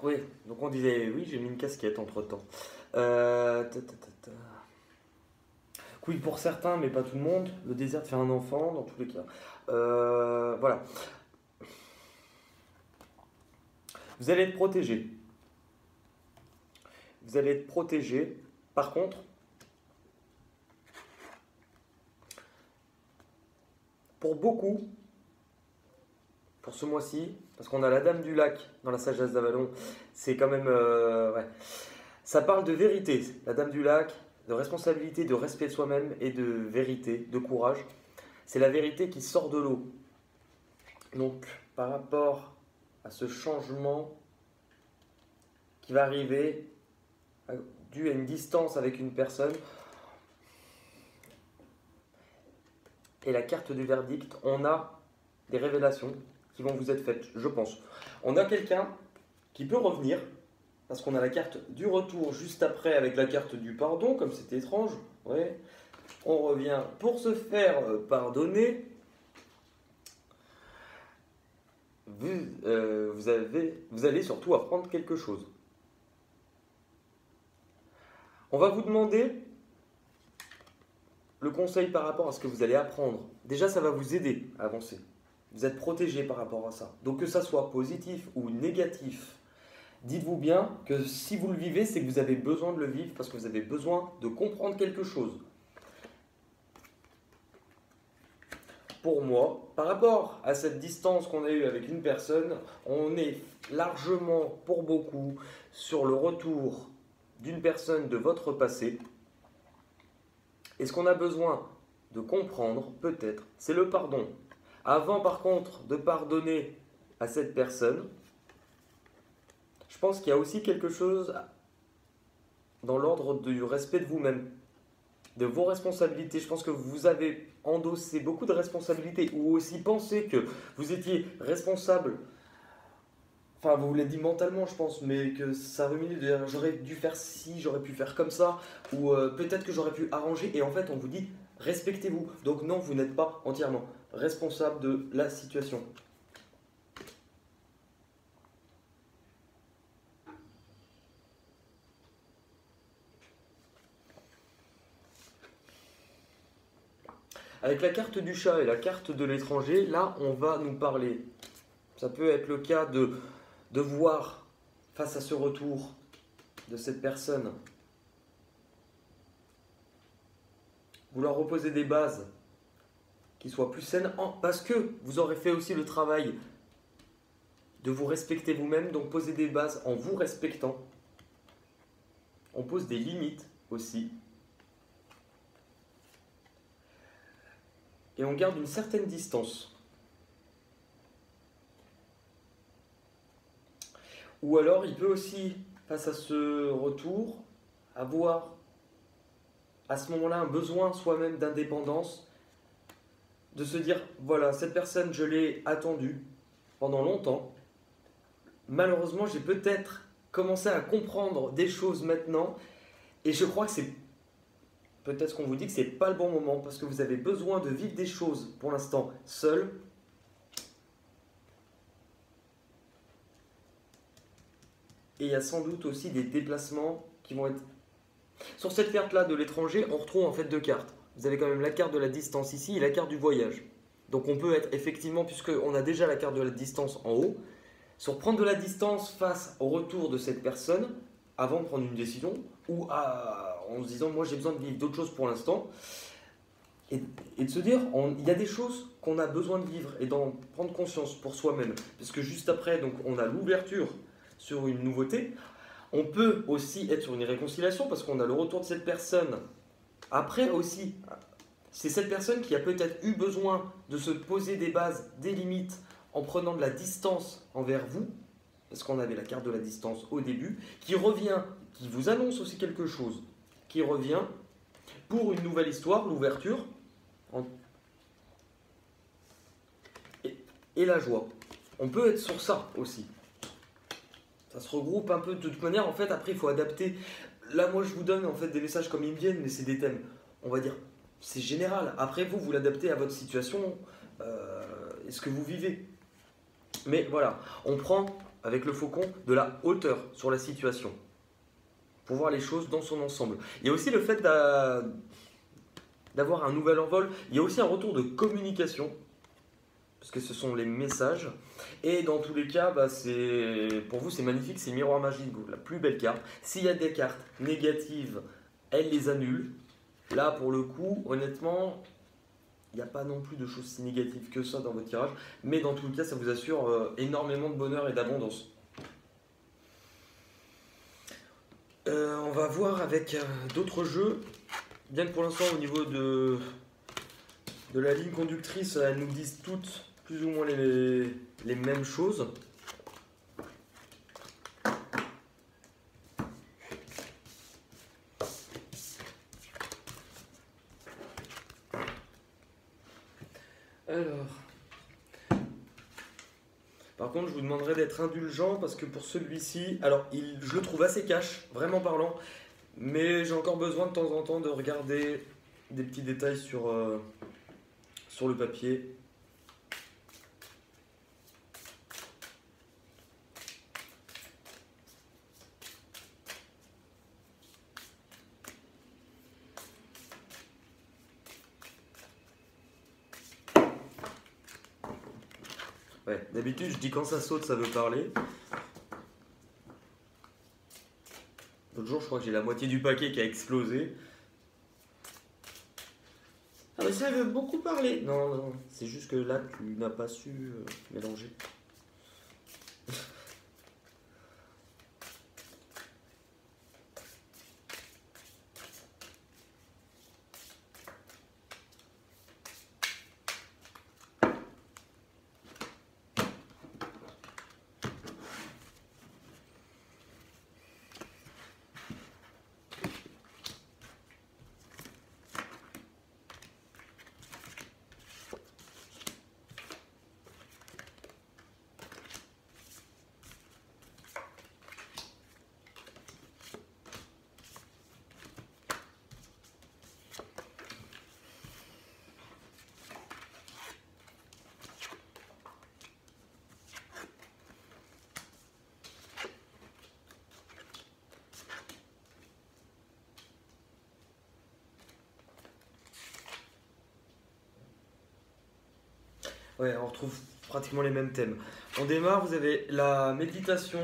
Oui, donc on disait oui, j'ai mis une casquette entre-temps. Ta, ta, ta, ta. Oui, pour certains, mais pas tout le monde, le désir de faire un enfant, dans tous les cas. Voilà. Vous allez être protégé. Vous allez être protégé. Par contre, pour beaucoup, pour ce mois-ci, parce qu'on a la Dame du Lac dans la sagesse d'Avalon, c'est quand même... ouais. Ça parle de vérité, la Dame du Lac, de responsabilité, de respect de soi-même et de vérité, de courage. C'est la vérité qui sort de l'eau. Donc, par rapport à ce changement qui va arriver, dû à une distance avec une personne, et la carte du verdict, on a des révélations qui vont vous être faites, je pense. On a quelqu'un qui peut revenir, parce qu'on a la carte du retour juste après avec la carte du pardon, comme c'est étrange. Ouais. On revient pour se faire pardonner. Vous allez surtout apprendre quelque chose. On va vous demander le conseil par rapport à ce que vous allez apprendre. Déjà, ça va vous aider à avancer. Vous êtes protégé par rapport à ça. Donc que ça soit positif ou négatif, dites-vous bien que si vous le vivez, c'est que vous avez besoin de le vivre parce que vous avez besoin de comprendre quelque chose. Pour moi, par rapport à cette distance qu'on a eue avec une personne, on est largement, pour beaucoup, sur le retour d'une personne de votre passé. Et ce qu'on a besoin de comprendre, peut-être, c'est le pardon. Avant, par contre, de pardonner à cette personne, je pense qu'il y a aussi quelque chose dans l'ordre du respect de vous-même, de vos responsabilités. Je pense que vous avez endossé beaucoup de responsabilités ou aussi pensé que vous étiez responsable. Enfin, vous l'avez dit mentalement, je pense, mais que ça remue de dire j'aurais dû faire ci, j'aurais pu faire comme ça, ou peut-être que j'aurais pu arranger. Et en fait, on vous dit respectez-vous. Donc, non, vous n'êtes pas entièrement responsable de la situation. Avec la carte du chat et la carte de l'étranger, là, on va nous parler. Ça peut être le cas de voir face à ce retour de cette personne, vous leur reposez des bases qui soient plus saines parce que vous aurez fait aussi le travail de vous respecter vous-même, donc posez des bases en vous respectant. On pose des limites aussi. Et on garde une certaine distance. Ou alors, il peut aussi, face à ce retour, avoir à ce moment-là un besoin soi-même d'indépendance, de se dire, voilà, cette personne, je l'ai attendue pendant longtemps. Malheureusement, j'ai peut-être commencé à comprendre des choses maintenant, et je crois que c'est peut-être qu'on vous dit que c'est pas le bon moment, parce que vous avez besoin de vivre des choses pour l'instant seul. Et il y a sans doute aussi des déplacements qui vont être... Sur cette carte-là de l'étranger, on retrouve en fait deux cartes. Vous avez quand même la carte de la distance ici et la carte du voyage. Donc on peut être effectivement, puisqu'on a déjà la carte de la distance en haut, sur prendre de la distance face au retour de cette personne, avant de prendre une décision, ou en se disant, moi j'ai besoin de vivre d'autres choses pour l'instant, et de se dire, il y a des choses qu'on a besoin de vivre et d'en prendre conscience pour soi-même. Parce que juste après, donc, on a l'ouverture sur une nouveauté. On peut aussi être sur une réconciliation parce qu'on a le retour de cette personne. Après aussi, c'est cette personne qui a peut-être eu besoin de se poser des bases, des limites, en prenant de la distance envers vous, parce qu'on avait la carte de la distance au début, qui revient, qui vous annonce aussi quelque chose, qui revient pour une nouvelle histoire, l'ouverture, et la joie. On peut être sur ça aussi. Ça se regroupe un peu de toute manière. En fait, après, il faut adapter. Là, moi, je vous donne en fait des messages comme ils me viennent, mais c'est des thèmes. On va dire, c'est général. Après, vous l'adaptez à votre situation et ce que vous vivez. Mais voilà, on prend avec le faucon, de la hauteur sur la situation, pour voir les choses dans son ensemble. Il y a aussi le fait d'avoir un nouvel envol, il y a aussi un retour de communication, parce que ce sont les messages. Et dans tous les cas, pour vous c'est magnifique, c'est Miroir Magique, la plus belle carte. S'il y a des cartes négatives, elle les annule. Là pour le coup, honnêtement, il n'y a pas non plus de choses si négatives que ça dans votre tirage. Mais dans tous les cas, ça vous assure énormément de bonheur et d'abondance. On va voir avec d'autres jeux. Bien que pour l'instant au niveau de la ligne conductrice, elles nous disent toutes plus ou moins les mêmes choses. Alors, par contre, je vous demanderai d'être indulgent parce que pour celui-ci, alors je le trouve assez cash, vraiment parlant, mais j'ai encore besoin de temps en temps de regarder des petits détails sur le papier. Ouais, d'habitude, je dis quand ça saute, ça veut parler. L'autre jour, je crois que j'ai la moitié du paquet qui a explosé. Ah mais ça veut beaucoup parler. Non, non, c'est juste que là, tu n'as pas su mélanger. Ouais, on retrouve pratiquement les mêmes thèmes. On démarre, vous avez la méditation.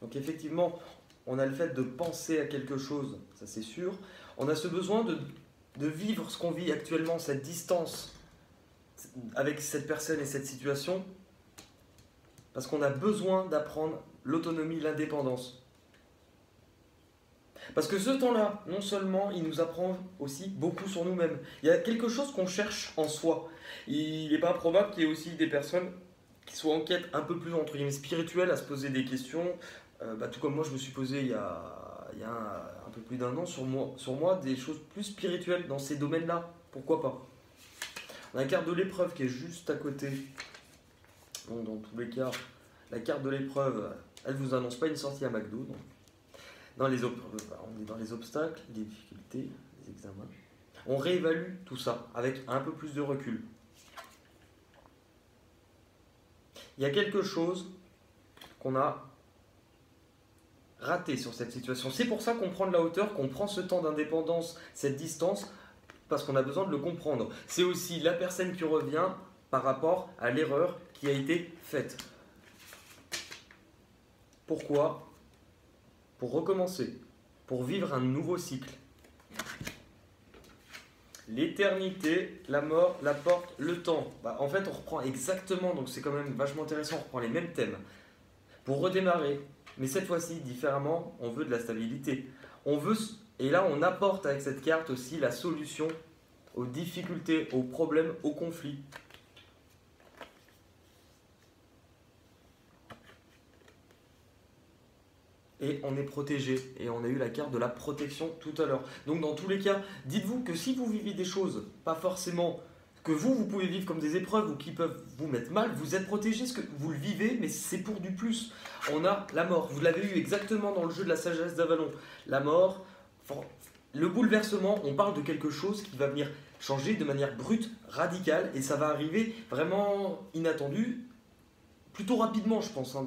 Donc effectivement, on a le fait de penser à quelque chose, ça c'est sûr. On a ce besoin de vivre ce qu'on vit actuellement, cette distance avec cette personne et cette situation, parce qu'on a besoin d'apprendre l'autonomie, l'indépendance. Parce que ce temps-là, non seulement il nous apprend aussi beaucoup sur nous-mêmes, il y a quelque chose qu'on cherche en soi. Il n'est pas improbable qu'il y ait aussi des personnes qui soient en quête un peu plus entre guillemets spirituelle, à se poser des questions, tout comme moi je me suis posé il y a un peu plus d'un an sur moi des choses plus spirituelles dans ces domaines-là. Pourquoi pas? On a la carte de l'épreuve qui est juste à côté. Bon, dans tous les cas, la carte de l'épreuve, elle ne vous annonce pas une sortie à McDo. Donc. On est dans les obstacles, les difficultés, les examens. On réévalue tout ça avec un peu plus de recul. Il y a quelque chose qu'on a raté sur cette situation. C'est pour ça qu'on prend de la hauteur, qu'on prend ce temps d'indépendance, cette distance, parce qu'on a besoin de le comprendre. C'est aussi la personne qui revient par rapport à l'erreur qui a été faite. Pourquoi ? Pour recommencer, pour vivre un nouveau cycle. L'éternité, la mort, la porte, le temps. En fait, on reprend exactement, donc c'est quand même vachement intéressant, on reprend les mêmes thèmes. Pour redémarrer, mais cette fois-ci, différemment, on veut de la stabilité. Et là, on apporte avec cette carte aussi la solution aux difficultés, aux problèmes, aux conflits. Et on est protégé. Et on a eu la carte de la protection tout à l'heure. Donc dans tous les cas, dites-vous que si vous vivez des choses, pas forcément que vous pouvez vivre comme des épreuves ou qui peuvent vous mettre mal, vous êtes protégé, parce que vous le vivez, mais c'est pour du plus. On a la mort. Vous l'avez eu exactement dans le jeu de la sagesse d'Avalon. La mort, le bouleversement, on parle de quelque chose qui va venir changer de manière brute, radicale, et ça va arriver vraiment inattendu. plutôt rapidement, je pense, hein.